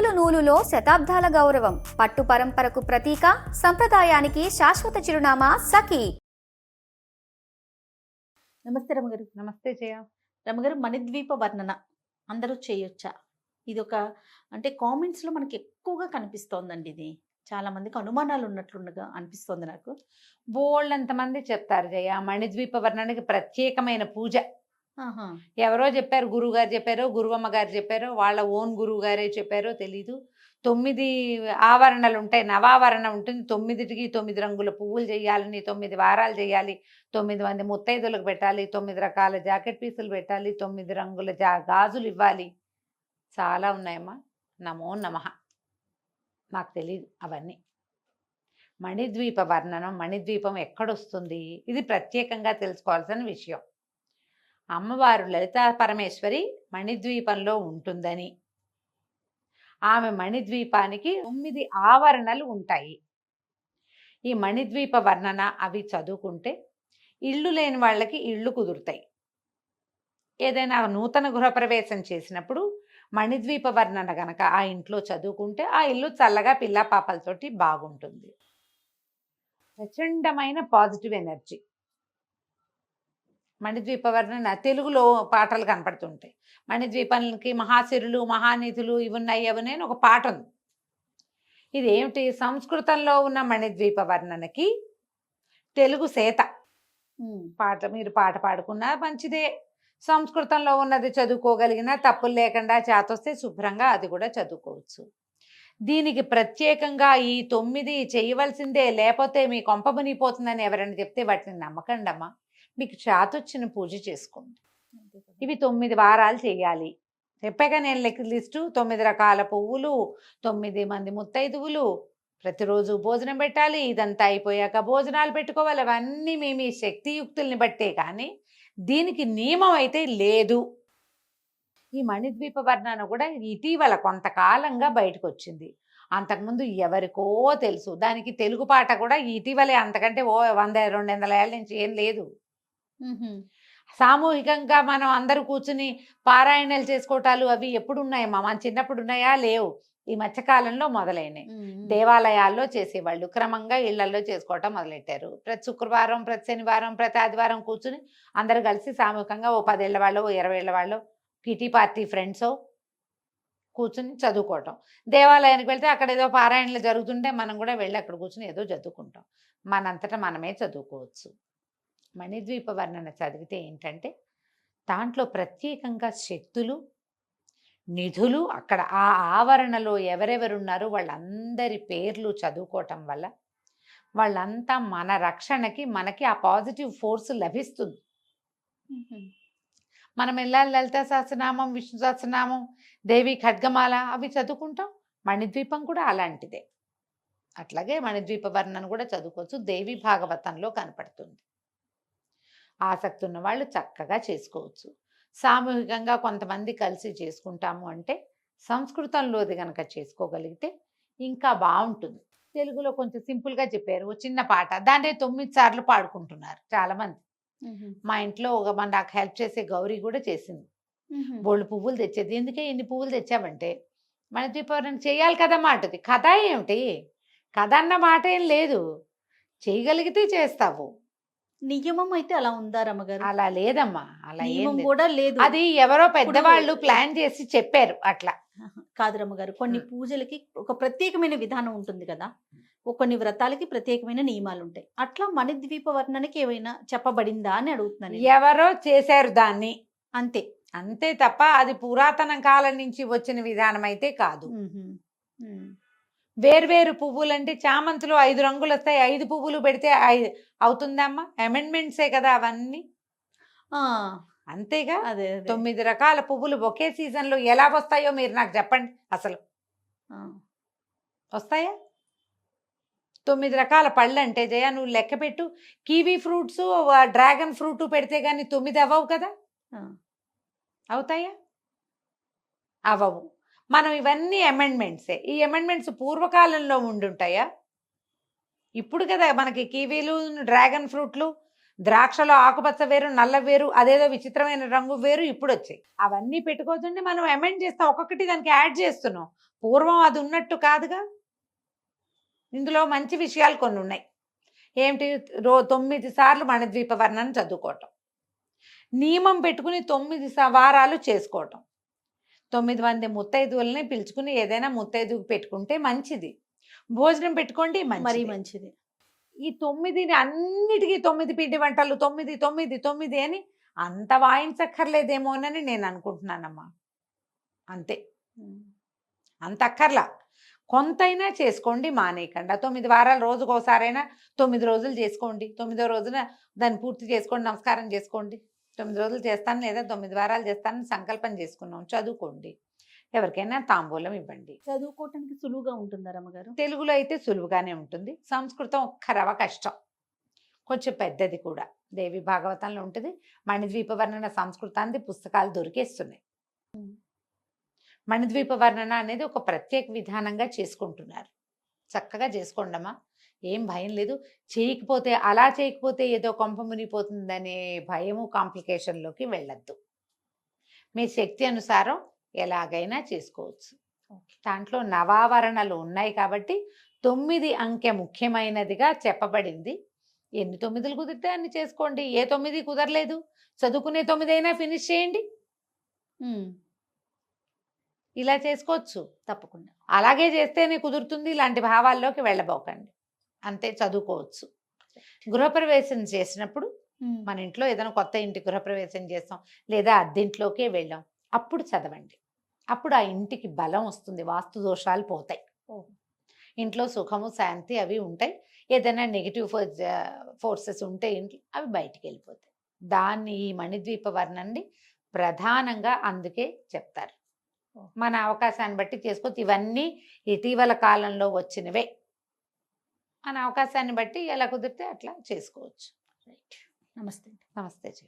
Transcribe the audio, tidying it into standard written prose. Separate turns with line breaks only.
నూలు నూలులో శతాబ్దాల గౌరవం, పట్టు పరంపరకు ప్రతీక, సంప్రదాయానికి శాశ్వత చిరునామా సఖీ.
నమస్తే రమగారు.
నమస్తే జయ.
రమగారు, మణిద్వీప వర్ణన అందరూ చేయొచ్చా? ఇది ఒక అంటే కామెంట్స్లో మనకి ఎక్కువగా కనిపిస్తోందండి. ఇది చాలా మందికి అనుమానాలు ఉన్నట్లుగా అనిపిస్తోంది నాకు.
బోల్డ్ అంతమంది చెప్తారు జయ, మణిద్వీప వర్ణనకి ప్రత్యేకమైన పూజ.
ఆహా.
ఎవరో చెప్పారు, గురువు గారు చెప్పారో, గురువమ్మ గారు చెప్పారో, వాళ్ళ ఓన్ గురువు గారే చెప్పారో తెలీదు. 9 ఆవరణలు ఉంటాయి, నవావరణ ఉంటుంది. 9టికి 9 రంగుల పువ్వులు చేయాలని, 9 వారాలు చేయాలి, 9 మంది ముత్తైదులకు పెట్టాలి, 9 రకాల జాకెట్ పీసులు పెట్టాలి, 9 రంగుల గాజులు ఇవ్వాలి. చాలా ఉన్నాయమ్మా. నమో నమః. నాకు తెలియదు అవన్నీ. మణిద్వీప వర్ణనం, మణిద్వీపం ఎక్కడొస్తుంది, ఇది ప్రత్యేకంగా తెలుసుకోవాల్సిన విషయం. అమ్మవారు లలితా పరమేశ్వరి మణిద్వీపంలో ఉంటుందని, ఆమె మణిద్వీపానికి 9 ఆవరణలు ఉంటాయి. ఈ మణిద్వీప వర్ణన అవి చదువుకుంటే ఇళ్ళు లేని వాళ్ళకి ఇళ్ళు కుదురుతాయి. ఏదైనా నూతన గృహప్రవేశం చేసినప్పుడు మణిద్వీప వర్ణన గనక ఆ ఇంట్లో చదువుకుంటే ఆ ఇల్లు చల్లగా పిల్ల పాపలతోటి బాగుంటుంది. ప్రచండమైన పాజిటివ్ ఎనర్జీ. మణిద్వీప వర్ణన తెలుగులో పాటలు కనపడుతుంటాయి. మణిద్వీపానికి మహాశిరులు, మహానిధులు ఇవి ఉన్నాయి అవి నేను ఒక పాట ఉంది. ఇది ఏమిటి, సంస్కృతంలో ఉన్న మణిద్వీప వర్ణనకి తెలుగు సేత పాట. మీరు పాట పాడుకున్నా మంచిదే, సంస్కృతంలో ఉన్నది చదువుకోగలిగినా తప్పులు లేకుండా చేతొస్తే శుభ్రంగా అది కూడా చదువుకోవచ్చు. దీనికి ప్రత్యేకంగా ఈ 9 చేయవలసిందే, లేకపోతే మీ కొంప మునిగిపోతుందని ఎవరైనా చెప్తే వాటిని నమ్మకండి అమ్మా. మీకు చేతొచ్చిన పూజ చేసుకోండి. ఇవి 9 వారాలు చేయాలి. చెప్పాక నేను లిస్టు 9 రకాల పువ్వులు, 9 మంది ముత్తైదువులు, ప్రతిరోజు భోజనం పెట్టాలి. ఇదంతా అయిపోయాక భోజనాలు పెట్టుకోవాలి. అవన్నీ మీ శక్తియుక్తుల్ని బట్టే కానీ దీనికి నియమం అయితే లేదు. ఈ మణిద్వీప వర్ణన కూడా ఇటీవల కొంతకాలంగా బయటకు వచ్చింది. అంతకుముందు ఎవరికో తెలుసు. దానికి తెలుగు పాట కూడా ఇటీవలే, అంతకంటే 100-200 ఏళ్ళ నుంచి ఏం లేదు. సామూహికంగా మనం అందరూ కూర్చుని పారాయణలు చేసుకోవటాలు అవి ఎప్పుడు ఉన్నాయమ్మా? మన చిన్నప్పుడు ఉన్నాయా? లేవు. ఈ మధ్యకాలంలో మొదలైనవి. దేవాలయాల్లో చేసేవాళ్ళు క్రమంగా ఇళ్లలో చేసుకోవటం మొదలెట్టారు. ప్రతి శుక్రవారం, ప్రతి శనివారం, ప్రతి ఆదివారం కూర్చుని అందరూ కలిసి సామూహికంగా ఓ 10 ఏళ్ల వాళ్ళు, 20 ఏళ్ల వాళ్ళు, కిటీ పార్టీ ఫ్రెండ్స్ కూర్చుని చదువుకోవటం. దేవాలయానికి వెళ్తే అక్కడ ఏదో పారాయణలు జరుగుతుంటే మనం కూడా వెళ్ళి అక్కడ కూర్చుని ఏదో చదువుకుంటాం. మనంతటా మనమే చదువుకోవచ్చు. మణిద్వీప వర్ణన చదివితే ఏంటంటే దాంట్లో ప్రత్యేకంగా శక్తులు, నిధులు, అక్కడ ఆ ఆవరణలో ఎవరెవరున్నారో వాళ్ళందరి పేర్లు చదువుకోవటం వల్ల వాళ్ళంతా మన రక్షణకి, మనకి ఆ పాజిటివ్ ఫోర్స్ లభిస్తుంది. మనం వెళ్ళాలి లలిత సహస్రనామం, విష్ణు సహస్రనామం, దేవి ఖడ్గమాల అవి చదువుకుంటాం. మణిద్వీపం కూడా అలాంటిదే. అట్లాగే మణిద్వీప వర్ణన కూడా చదువుకోవచ్చు. దేవి భాగవతంలో కనపడుతుంది. ఆసక్తి ఉన్న వాళ్ళు చక్కగా చేసుకోవచ్చు. సామూహికంగా కొంతమంది కలిసి చేసుకుంటాము అంటే సంస్కృతంలోది కనుక చేసుకోగలిగితే ఇంకా బాగుంటుంది. తెలుగులో కొంచెం సింపుల్గా చెప్పారు, ఓ చిన్న పాట, దాన్ని 9 సార్లు పాడుకుంటున్నారు చాలామంది. మా ఇంట్లో నాకు హెల్ప్ చేసే గౌరీ కూడా చేసింది. బోళ్ళు పువ్వులు తెచ్చేది. ఎందుకే ఇన్ని పువ్వులు తెచ్చావంటే మణిద్వీపం చేయాలి కదమ్మా అంటది. కథ ఏమిటి, కథ అన్న మాట ఏం లేదు, చేయగలిగితే చేస్తావు.
నియమం అయితే అలా ఉందా రమగారు?
అలా లేదమ్మా, అలా
నియమం కూడా లేదు.
అది ఎవరో పెద్దవాళ్ళు ప్లాన్ చేసి చెప్పారు అట్లా.
కాదు రమగారు, కొన్ని పూజలకి ఒక ప్రత్యేకమైన విధానం ఉంటుంది కదా, కొన్ని వ్రతాలకి ప్రత్యేకమైన నియమాలు ఉంటాయి. అట్లా మణిద్వీప వర్ణనకి ఏమైనా చెప్పబడిందా అని అడుగుతున్నాను.
ఎవరో చేశారు దాన్ని,
అంతే
అంతే తప్ప అది పురాతన కాలం నుంచి వచ్చిన విధానం అయితే కాదు. వేర్వేరు పువ్వులు అంటే చామంతులు 5 రంగులు వస్తాయి, 5 పువ్వులు పెడితే అవుతుందమ్మా? అమెండ్మెంట్సే కదా అవన్నీ. అంతేగా.
అదే
9 రకాల పువ్వులు ఒకే సీజన్లో ఎలా వస్తాయో మీరు నాకు చెప్పండి. అసలు వస్తాయా? 9 రకాల పళ్ళు అంటే జయ నువ్వు లెక్క పెట్టు. కివీ ఫ్రూట్స్, డ్రాగన్ ఫ్రూట్ పెడితే కానీ 9 అవ్వవు కదా. అవుతాయా? అవ్వవు. మనం ఇవన్నీ అమెండ్మెంట్సే. ఈ అమెండ్మెంట్స్ పూర్వకాలంలో ఉండుంటాయా? ఇప్పుడు కదా మనకి కివీలు, డ్రాగన్ ఫ్రూట్లు, ద్రాక్షలో ఆకుపచ్చ వేరు, నల్ల వేరు, అదేదో విచిత్రమైన రంగు వేరు ఇప్పుడు వచ్చాయి. అవన్నీ పెట్టుకోతుంటే మనం అమెండ్ చేస్తాం, ఒక్కొక్కటి దానికి యాడ్ చేస్తున్నాం. పూర్వం అది ఉన్నట్టు కాదుగా. ఇందులో మంచి విషయాలు కొన్ని ఉన్నాయి. ఏమిటి? 9 సార్లు మణిద్వీప వర్ణన చదువుకోవటం, నియమం పెట్టుకుని 9 వారాలు చేసుకోవటం, 9 మంది ముత్తైదువులని పిలుచుకుని ఏదైనా ముత్తైదువు పెట్టుకుంటే మంచిది. భోజనం పెట్టుకోండి,
మరీ
మరీ
మంచిది.
ఈ 9ని అన్నిటికీ 9 పిండి వంటలు 9 9 9 అని అంత వాయించక్కర్లేదేమోనని నేను అనుకుంటున్నానమ్మా. అంతే, అంత అక్కర్లా. కొంతైనా చేసుకోండి, మానేయకుండా. 9 వారాలు రోజుకోసారైనా 9 రోజులు చేసుకోండి. 9వ రోజున దాన్ని పూర్తి చేసుకోండి, నమస్కారం చేసుకోండి. 9 రోజులు చేస్తాను లేదా 9 వారాలు చేస్తానని సంకల్పం చేసుకున్నాం, చదువుకోండి. ఎవరికైనా తాంబూలం ఇవ్వండి.
చదువుకోవటానికి సులువుగా ఉంటుందా రమ్మగారు?
తెలుగులో అయితే సులువుగానే ఉంటుంది. సంస్కృతం ఒక్క రవ కష్టం, కొంచెం పెద్దది కూడా. దేవి భాగవతంలో ఉంటుంది. మణిద్వీప వర్ణన సంస్కృతానికి పుస్తకాలు దొరికేస్తున్నాయి. మణిద్వీప వర్ణన అనేది ఒక ప్రత్యేక విధానంగా చేసుకుంటున్నారు. చక్కగా చేసుకోండమ్మా, ఏం భయం లేదు. చేయకపోతే అలా చేయకపోతే ఏదో కొంప మునిగిపోతుందనే భయము, కాంప్లికేషన్లోకి వెళ్ళద్దు. మీ శక్తి అనుసారం ఎలాగైనా చేసుకోవచ్చు. దాంట్లో నవావరణలు ఉన్నాయి కాబట్టి 9 అంకె ముఖ్యమైనదిగా చెప్పబడింది. ఎన్ని 9లు కుదిరితే అన్ని చేసుకోండి. ఏ 9 కుదరలేదు, చదువుకునే 9 అయినా ఫినిష్ చేయండి. ఇలా చేసుకోవచ్చు
తప్పకుండా.
అలాగే చేస్తేనే కుదురుతుంది. ఇలాంటి భావాల్లోకి వెళ్ళబోకండి. అంతే, చదువుకోవచ్చు. గృహప్రవేశం చేసినప్పుడు మన ఇంట్లో ఏదైనా కొత్త ఇంటి గృహప్రవేశం చేస్తాం లేదా అద్దెంట్లోకే వెళ్ళాం, అప్పుడు చదవండి. అప్పుడు ఆ ఇంటికి బలం వస్తుంది, వాస్తు దోషాలు పోతాయి, ఇంట్లో సుఖము శాంతి అవి ఉంటాయి. ఏదైనా నెగిటివ్ ఫోర్సెస్ ఉంటే ఇంట్లో అవి బయటికి వెళ్ళిపోతాయి. దాన్ని ఈ మణిద్వీప వర్ణన్ని ప్రధానంగా అందుకే చెప్తారు. మన అవకాశాన్ని బట్టి చేసుకోవచ్చు. ఇవన్నీ ఇటీవల కాలంలో వచ్చినవే. మన అవకాశాన్ని బట్టి ఎలా కుదిరితే అట్లా చేసుకోవచ్చు.
నమస్తే.
నమస్తే జీ.